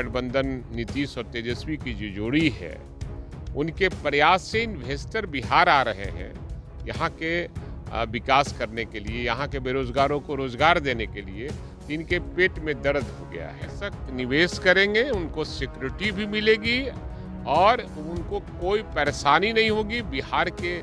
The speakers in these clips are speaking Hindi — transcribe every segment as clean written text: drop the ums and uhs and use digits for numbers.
महागठबंधन नीतीश और तेजस्वी की जो जोड़ी है, उनके प्रयास से इन्वेस्टर बिहार आ रहे हैं यहाँ के विकास करने के लिए, यहाँ के बेरोजगारों को रोजगार देने के लिए। इनके पेट में दर्द हो गया है। सख्त निवेश करेंगे, उनको सिक्योरिटी भी मिलेगी और उनको कोई परेशानी नहीं होगी। बिहार के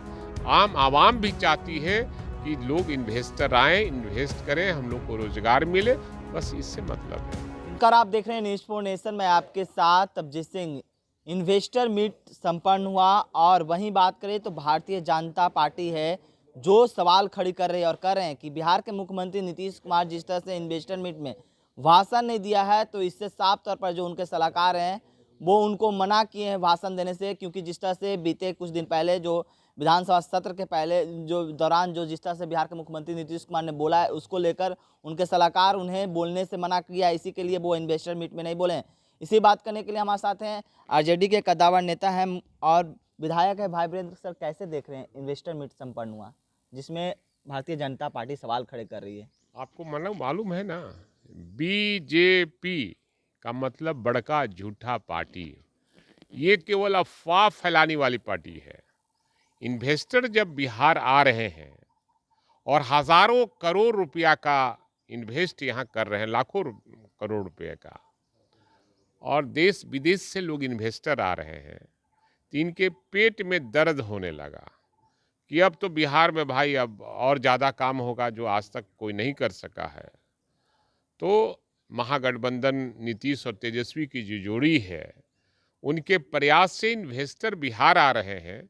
आम आवाम भी चाहती है कि लोग इन्वेस्टर आए, इन्वेस्ट करें, हम लोग को रोजगार मिले, बस इससे मतलब है। नमस्कार, आप देख रहे हैं न्यूज़ फॉर नेशन में आपके साथ तबजीत सिंह। इन्वेस्टर मीट संपन्न हुआ और वहीं बात करें तो भारतीय जनता पार्टी है जो सवाल खड़ी कर रही है और कर रहे हैं कि बिहार के मुख्यमंत्री नीतीश कुमार जिस तरह से इन्वेस्टर मीट में भाषण नहीं दिया है, तो इससे साफ तौर पर जो उनके सलाहकार हैं वो उनको मना किए हैं भाषण देने से, क्योंकि जिस तरह से बीते कुछ दिन पहले जो विधानसभा सत्र के पहले जो दौरान जो जिस तरह से बिहार के मुख्यमंत्री नीतीश कुमार ने बोला है, उसको लेकर उनके सलाहकार उन्हें बोलने से मना किया, इसी के लिए वो इन्वेस्टर मीट में नहीं बोले। इसी बात करने के लिए हमारे साथ हैं आरजेडी के कद्दावर नेता हैं और विधायक है भाई वीरेंद्र। सर, कैसे देख रहे हैं इन्वेस्टर मीट संपन्न हुआ जिसमें भारतीय जनता पार्टी सवाल खड़े कर रही है? आपको मालूम है ना, बीजेपी का मतलब बड़का झूठा पार्टी, ये केवल अफवाह फैलाने वाली पार्टी है। इन्वेस्टर जब बिहार आ रहे हैं और हजारों करोड़ रुपया का इन्वेस्ट यहाँ कर रहे हैं, लाखों करोड़ रुपये का, और देश विदेश से लोग इन्वेस्टर आ रहे हैं, तो इनके पेट में दर्द होने लगा कि अब तो बिहार में भाई अब और ज़्यादा काम होगा जो आज तक कोई नहीं कर सका है। तो महागठबंधन नीतीश और तेजस्वी की जो जोड़ी है, उनके प्रयास से इन्वेस्टर बिहार आ रहे हैं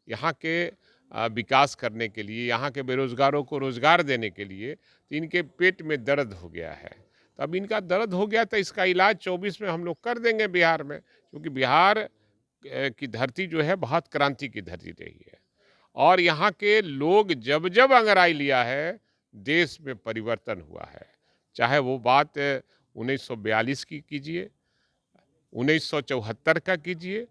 यहाँ के विकास करने के लिए, यहाँ के बेरोजगारों को रोजगार देने के लिए। तो इनके पेट में दर्द हो गया है। तो अब इनका दर्द हो गया तो इसका इलाज 24 में हम लोग कर देंगे बिहार में, क्योंकि बिहार की धरती जो है बहुत क्रांति की धरती रही है और यहाँ के लोग जब जब अंगड़ाई लिया है, देश में परिवर्तन हुआ है। चाहे वो बात 1942 की कीजिए, 1974 का कीजिए,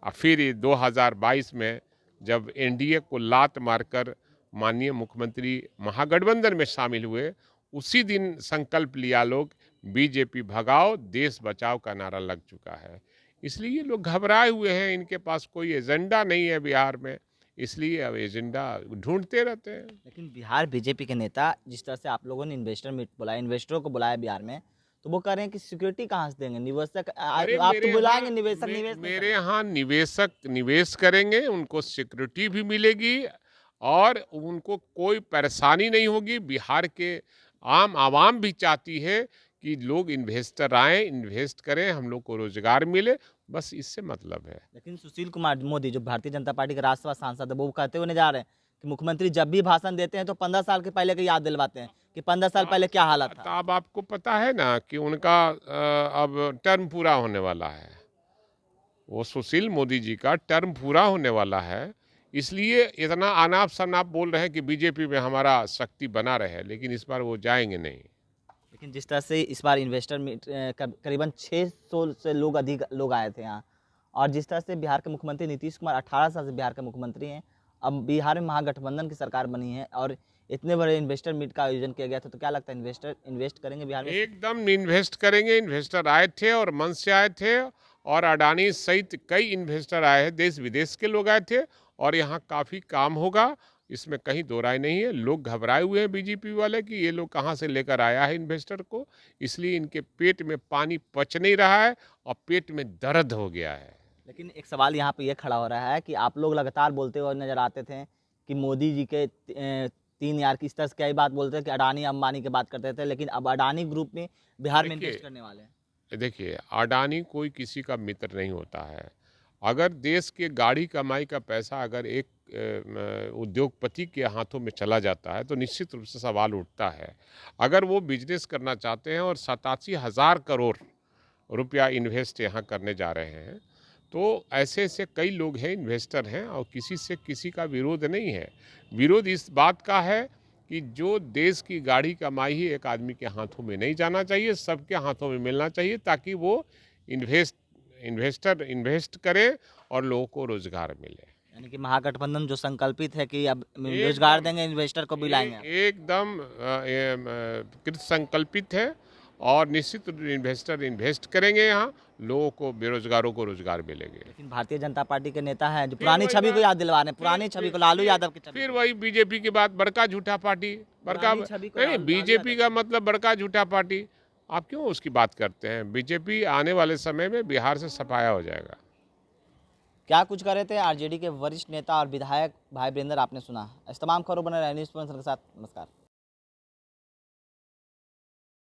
और फिर 2022 में जब एनडीए को लात मारकर माननीय मुख्यमंत्री महागठबंधन में शामिल हुए, उसी दिन संकल्प लिया लोग, बीजेपी भगाओ देश बचाओ का नारा लग चुका है। इसलिए ये लोग घबराए हुए हैं, इनके पास कोई एजेंडा नहीं है बिहार में, इसलिए अब एजेंडा ढूंढते रहते हैं। लेकिन बिहार बीजेपी के नेता जिस तरह से आप लोगों ने इन्वेस्टर मीट बुलाया, इन्वेस्टरों को बुलाया बिहार में, तो वो कह रहे हैं कि सिक्योरिटी कहाँ से देंगे? निवेशक आप तो बुलाएंगे, निवेशक निवेश मेरे यहाँ निवेशक निवेश करेंगे, उनको सिक्योरिटी भी मिलेगी और उनको कोई परेशानी नहीं होगी। बिहार के आम आवाम भी चाहती है कि लोग इन्वेस्टर आए, इन्वेस्ट करें, हम लोग को रोजगार मिले, बस इससे मतलब है। लेकिन सुशील कुमार मोदी जो भारतीय जनता पार्टी के राज्यसभा सांसद है, वो कहते हुए जा रहे हैं कि मुख्यमंत्री जब भी भाषण देते हैं तो 15 साल के पहले की याद दिलवाते हैं कि 15 साल पहले क्या हालत था। अब आपको पता है ना कि उनका अब टर्म पूरा होने वाला है। वो सुशील मोदी जी का टर्म पूरा होने वाला है, इसलिए इतना अनाप शनाप बोल रहे हैं कि बीजेपी में हमारा शक्ति बना रहे, लेकिन इस बार वो जाएंगे नहीं। लेकिन जिस तरह से इस बार इन्वेस्टर मीट करीबन 600 से अधिक लोग आए थे यहाँ, और जिस तरह से बिहार के मुख्यमंत्री नीतीश कुमार 18 साल से बिहार के मुख्यमंत्री हैं, अब बिहार में महागठबंधन की सरकार बनी है और इतने बड़े इन्वेस्टर मीट का आयोजन किया गया था, तो क्या लगता है इन्वेस्टर इन्वेस्ट करेंगे बिहार में? एकदम इन्वेस्ट करेंगे। इन्वेस्टर आए थे और मन से आए थे, और अडानी सहित कई इन्वेस्टर आए हैं, देश विदेश के लोग आए थे, और यहाँ काफ़ी काम होगा, इसमें कहीं दो राय नहीं है। लोग घबराए हुए हैं बीजेपी वाले कि ये लोग कहाँ से लेकर आया है इन्वेस्टर को, इसलिए इनके पेट में पानी पच नहीं रहा है और पेट में दर्द हो गया है। लेकिन एक सवाल यहाँ पे ये खड़ा हो रहा है कि आप लोग लगातार बोलते हुए नजर आते थे कि मोदी जी के 3 यार की, इस तरह से कई बात बोलते थे कि अडानी अंबानी की बात करते थे, लेकिन अब अडानी ग्रुप में बिहार में इन्वेस्ट करने वाले हैं। देखिए, अडानी कोई किसी का मित्र नहीं होता है। अगर देश के गाड़ी कमाई का पैसा अगर एक उद्योगपति के हाथों में चला जाता है तो निश्चित रूप से सवाल उठता है। अगर वो बिजनेस करना चाहते हैं और 87,000 करोड़ रुपया इन्वेस्ट यहाँ करने जा रहे हैं, तो ऐसे ऐसे कई लोग हैं, इन्वेस्टर हैं, और किसी से किसी का विरोध नहीं है। विरोध इस बात का है कि जो देश की गाड़ी कमाई ही एक आदमी के हाथों में नहीं जाना चाहिए, सबके हाथों में मिलना चाहिए, ताकि वो इन्वेस्टर इन्वेस्ट करे और लोगों को रोजगार मिले। यानी कि महागठबंधन जो संकल्पित है कि अब रोजगार देंगे, इन्वेस्टर को बुलाएंगे। एकदम कृत संकल्पित है और निश्चित इन्वेस्टर इन्वेस्ट करेंगे यहाँ, लोगों को, बेरोजगारों को रोजगार मिलेंगे। लेकिन भारतीय जनता पार्टी के नेता हैं जो फिर पुरानी वही छवि को बात- याद दिलवा रहे हैं, पुरानी छवि को, लालू यादव की छवि फिर को। वही बीजेपी की बात, बड़का झूठा पार्टी, बड़का पुरानी छवि को नहीं, लालू बीजेपी का मतलब बड़का झूठा पार्टी। आप क्यों उसकी बात करते हैं? बीजेपी आने वाले समय में बिहार से सफाया हो जाएगा। क्या कुछ कर रहे थे आरजेडी के वरिष्ठ नेता और विधायक भाई वीरेंद्र, आपने सुना। इस तमाम खबरों बने रहे न्यूज़ के साथ। नमस्कार।